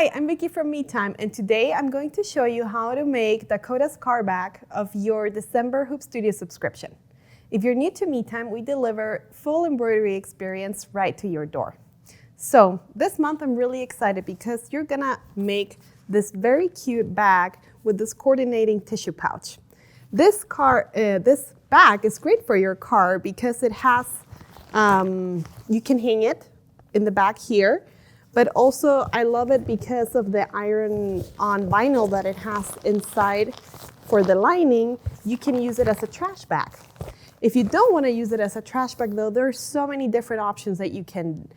Hi, I'm Vicki from Me Time, and today I'm going to show you how to make Dakota's card back of your December Hoop Studio subscription. If you're new to Me Time, we deliver full embroidery experience right to your door. So this month I'm really excited because you're gonna make this very cute bag with this coordinating tissue pouch. This bag is great for your car because it has, you can hang it in the back here. But also I love it because of the iron-on vinyl that it has inside for the lining. You can use it as a trash bag. If you don't want to use it as a trash bag though, there are so many different options that you can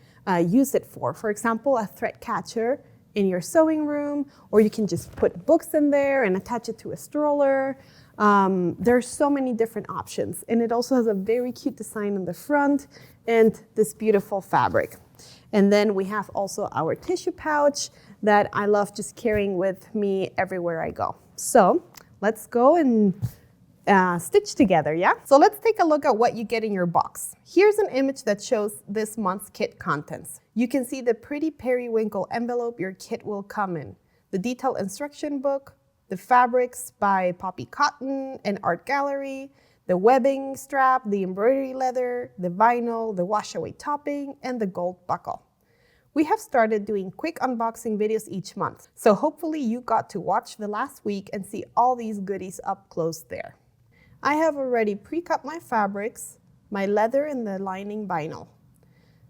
use it for. For example, a thread catcher in your sewing room, or you can just put books in there and attach it to a stroller. There are so many different options, and it also has a very cute design on the front and this beautiful fabric. And then we have also our tissue pouch that I love just carrying with me everywhere I go. So let's go and stitch together, yeah? So let's take a look at what you get in your box. Here's an image that shows this month's kit contents. You can see the pretty periwinkle envelope your kit will come in, the detailed instruction book, the fabrics by Poppy Cotton and Art Gallery, the webbing strap, the embroidery leather, the vinyl, the wash-away topping, and the gold buckle. We have started doing quick unboxing videos each month, so hopefully you got to watch the last week and see all these goodies up close there. I have already pre-cut my fabrics, my leather, and the lining vinyl.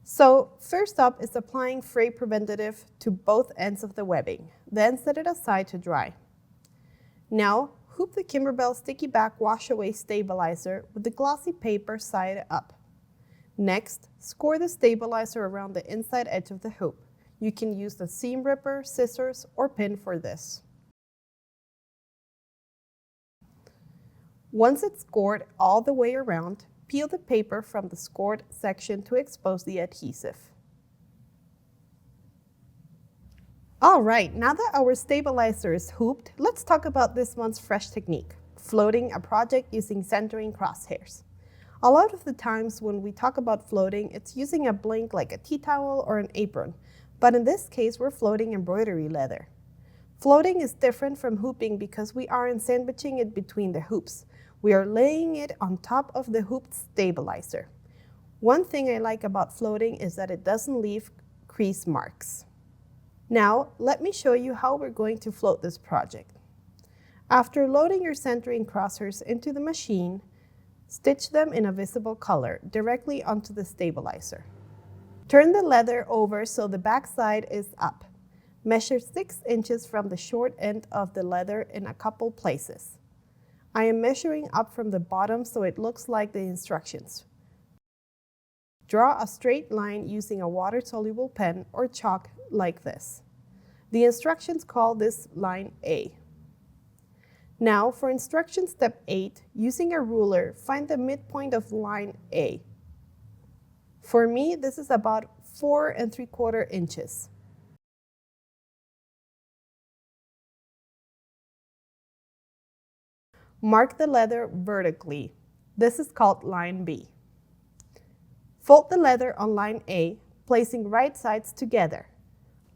So first up is applying fray preventative to both ends of the webbing, then set it aside to dry. Now, hoop the Kimberbell Sticky Back Wash Away Stabilizer with the glossy paper side up. Next, score the stabilizer around the inside edge of the hoop. You can use the seam ripper, scissors, or pin for this. Once it's scored all the way around, peel the paper from the scored section to expose the adhesive. All right, now that our stabilizer is hooped, let's talk about this month's fresh technique, floating a project using centering crosshairs. A lot of the times when we talk about floating, it's using a blank like a tea towel or an apron, but in this case, we're floating embroidery leather. Floating is different from hooping because we aren't sandwiching it between the hoops. We are laying it on top of the hooped stabilizer. One thing I like about floating is that it doesn't leave crease marks. Now, let me show you how we're going to float this project. After loading your centering crosshairs into the machine, stitch them in a visible color directly onto the stabilizer. Turn the leather over so the back side is up. Measure 6 inches from the short end of the leather in a couple places. I am measuring up from the bottom so it looks like the instructions. Draw a straight line using a water-soluble pen or chalk like this. The instructions call this line A. Now for instruction step 8, using a ruler, find the midpoint of line A. For me, this is about 4 3/4 inches. Mark the leather vertically. This is called line B. Fold the leather on line A, placing right sides together.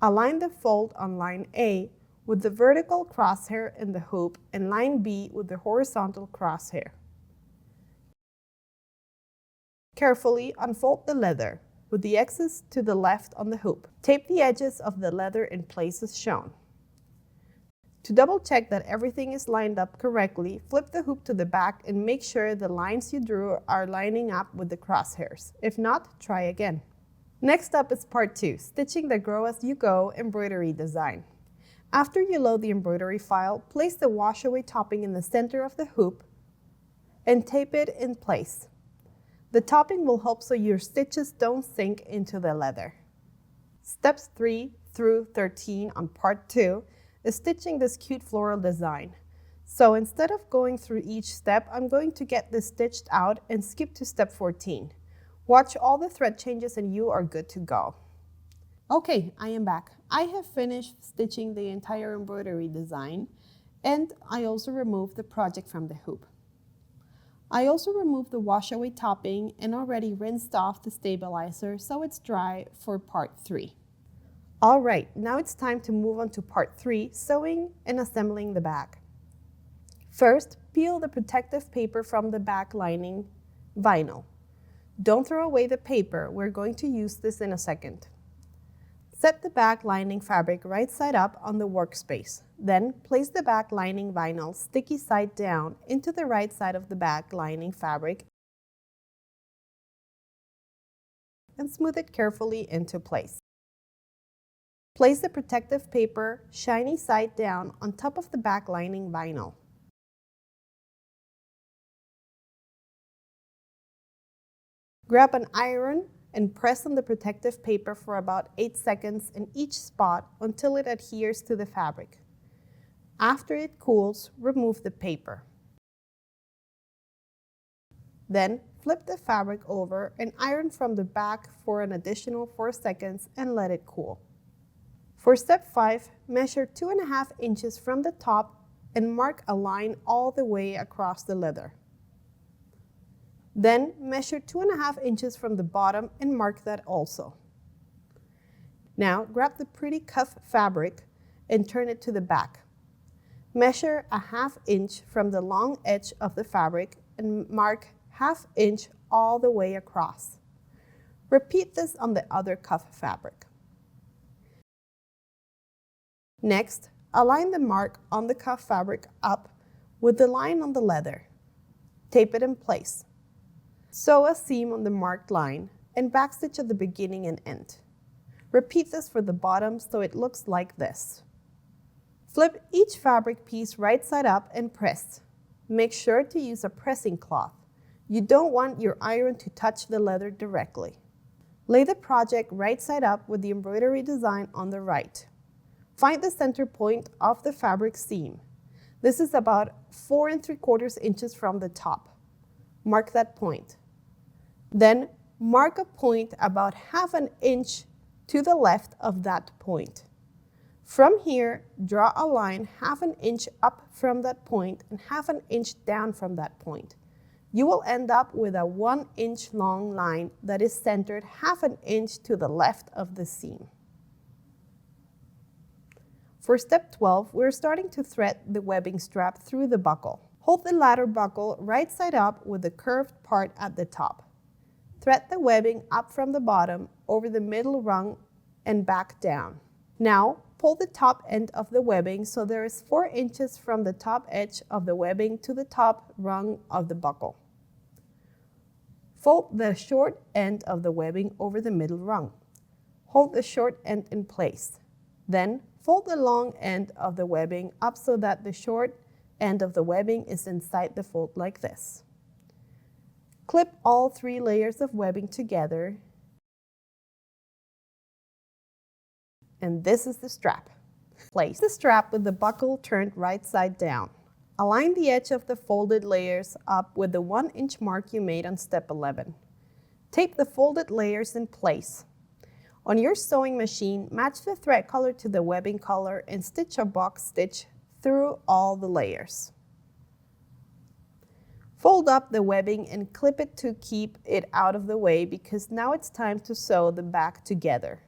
Align the fold on line A with the vertical crosshair in the hoop and line B with the horizontal crosshair. Carefully unfold the leather with the X's to the left on the hoop. Tape the edges of the leather in places shown. To double check that everything is lined up correctly, flip the hoop to the back and make sure the lines you drew are lining up with the crosshairs. If not, try again. Next up is part 2, stitching the Grow As You Go embroidery design. After you load the embroidery file, place the wash-away topping in the center of the hoop and tape it in place. The topping will help so your stitches don't sink into the leather. Steps 3 through 13 on part 2 is stitching this cute floral design. So instead of going through each step, I'm going to get this stitched out and skip to step 14. Watch all the thread changes and you are good to go. Okay, I am back. I have finished stitching the entire embroidery design, and I also removed the project from the hoop. I also removed the wash-away topping and already rinsed off the stabilizer so it's dry for part 3. All right, now it's time to move on to part 3, sewing and assembling the bag. First, peel the protective paper from the back lining vinyl. Don't throw away the paper, we're going to use this in a second. Set the back lining fabric right side up on the workspace. Then place the back lining vinyl sticky side down into the right side of the back lining fabric and smooth it carefully into place. Place the protective paper shiny side down on top of the back lining vinyl. Grab an iron and press on the protective paper for about 8 seconds in each spot until it adheres to the fabric. After it cools, remove the paper. Then flip the fabric over and iron from the back for an additional 4 seconds and let it cool. For step 5, measure 2.5 inches from the top and mark a line all the way across the leather. Then measure 2.5 inches from the bottom and mark that also. Now grab the pretty cuff fabric and turn it to the back. Measure a 1/2 inch from the long edge of the fabric and mark 1/2 inch all the way across. Repeat this on the other cuff fabric. Next, align the mark on the cuff fabric up with the line on the leather. Tape it in place. Sew a seam on the marked line and backstitch at the beginning and end. Repeat this for the bottom so it looks like this. Flip each fabric piece right side up and press. Make sure to use a pressing cloth. You don't want your iron to touch the leather directly. Lay the project right side up with the embroidery design on the right. Find the center point of the fabric seam. This is about 4 3/4 inches from the top. Mark that point. Then mark a point about 1/2 inch to the left of that point. From here, draw a line 1/2 inch up from that point and 1/2 inch down from that point. You will end up with a 1 inch long line that is centered 1/2 inch to the left of the seam. For step 12, we're starting to thread the webbing strap through the buckle. Hold the latter buckle right side up with the curved part at the top. Thread the webbing up from the bottom over the middle rung and back down. Now, pull the top end of the webbing so there is 4 inches from the top edge of the webbing to the top rung of the buckle. Fold the short end of the webbing over the middle rung. Hold the short end in place. Then, fold the long end of the webbing up so that the short end of the webbing is inside the fold like this. Clip all 3 layers of webbing together. And this is the strap. Place the strap with the buckle turned right side down. Align the edge of the folded layers up with the 1 inch mark you made on step 11. Tape the folded layers in place. On your sewing machine, match the thread color to the webbing color and stitch a box stitch through all the layers. Fold up the webbing and clip it to keep it out of the way because now it's time to sew the back together.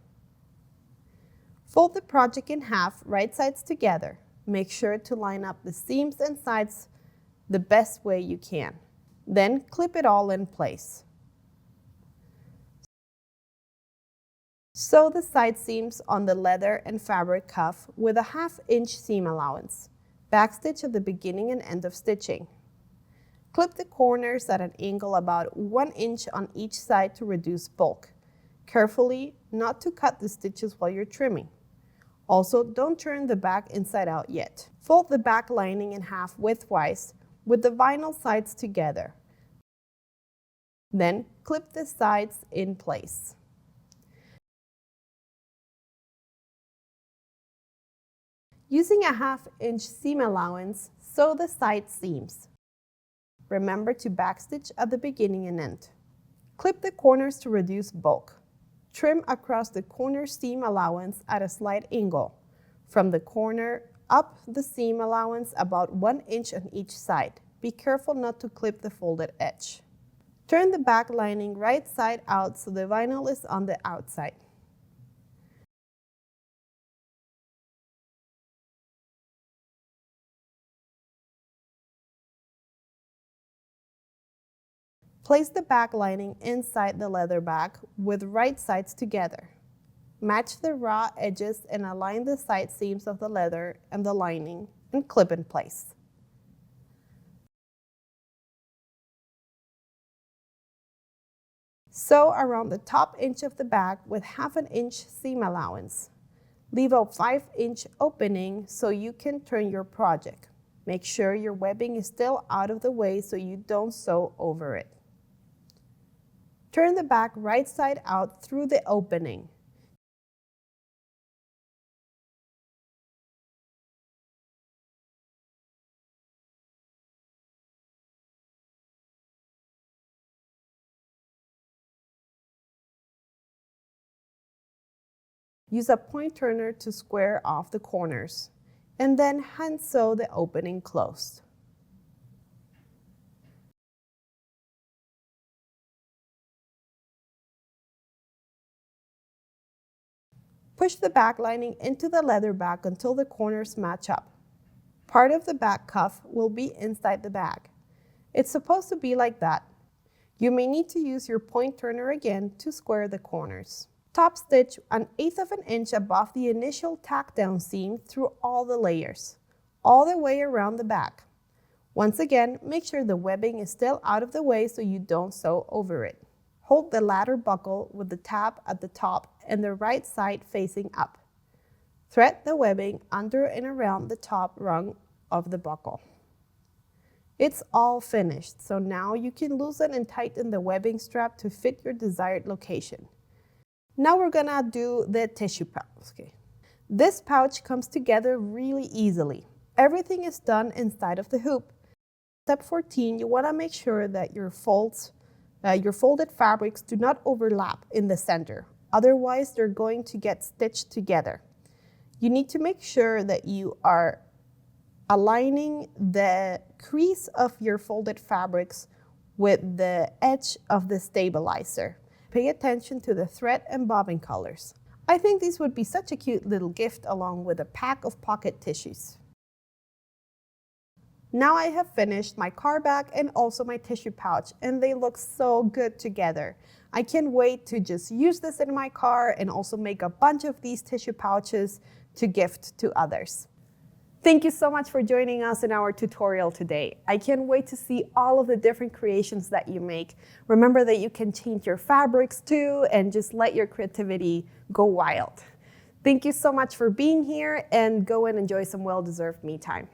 Fold the project in half, right sides together. Make sure to line up the seams and sides the best way you can. Then clip it all in place. Sew the side seams on the leather and fabric cuff with a 1/2 inch seam allowance. Backstitch at the beginning and end of stitching. Clip the corners at an angle about 1 inch on each side to reduce bulk. Carefully, not to cut the stitches while you're trimming. Also, don't turn the back inside out yet. Fold the back lining in half widthwise with the vinyl sides together. Then clip the sides in place. Using a 1/2 inch seam allowance, sew the side seams. Remember to backstitch at the beginning and end. Clip the corners to reduce bulk. Trim across the corner seam allowance at a slight angle. From the corner up the seam allowance about 1 inch on each side. Be careful not to clip the folded edge. Turn the back lining right side out so the vinyl is on the outside. Place the back lining inside the leather bag with right sides together. Match the raw edges and align the side seams of the leather and the lining and clip in place. Sew around the top inch of the bag with 1/2 inch seam allowance. Leave a 5-inch opening so you can turn your project. Make sure your webbing is still out of the way so you don't sew over it. Turn the bag right side out through the opening. Use a point turner to square off the corners, and then hand sew the opening closed. Push the back lining into the leather bag until the corners match up. Part of the back cuff will be inside the bag. It's supposed to be like that. You may need to use your point turner again to square the corners. Top stitch 1/8 of an inch above the initial tack down seam through all the layers, all the way around the back. Once again, make sure the webbing is still out of the way so you don't sew over it. Hold the ladder buckle with the tab at the top and the right side facing up. Thread the webbing under and around the top rung of the buckle. It's all finished, so now you can loosen and tighten the webbing strap to fit your desired location. Now we're gonna do the tissue pouch. Okay. This pouch comes together really easily. Everything is done inside of the hoop. Step 14, you wanna make sure that your folded fabrics do not overlap in the center. Otherwise, they're going to get stitched together. You need to make sure that you are aligning the crease of your folded fabrics with the edge of the stabilizer. Pay attention to the thread and bobbin colors. I think these would be such a cute little gift along with a pack of pocket tissues. Now I have finished my car bag and also my tissue pouch, and they look so good together. I can't wait to just use this in my car and also make a bunch of these tissue pouches to gift to others. Thank you so much for joining us in our tutorial today. I can't wait to see all of the different creations that you make. Remember that you can change your fabrics too and just let your creativity go wild. Thank you so much for being here, and go and enjoy some well-deserved me time.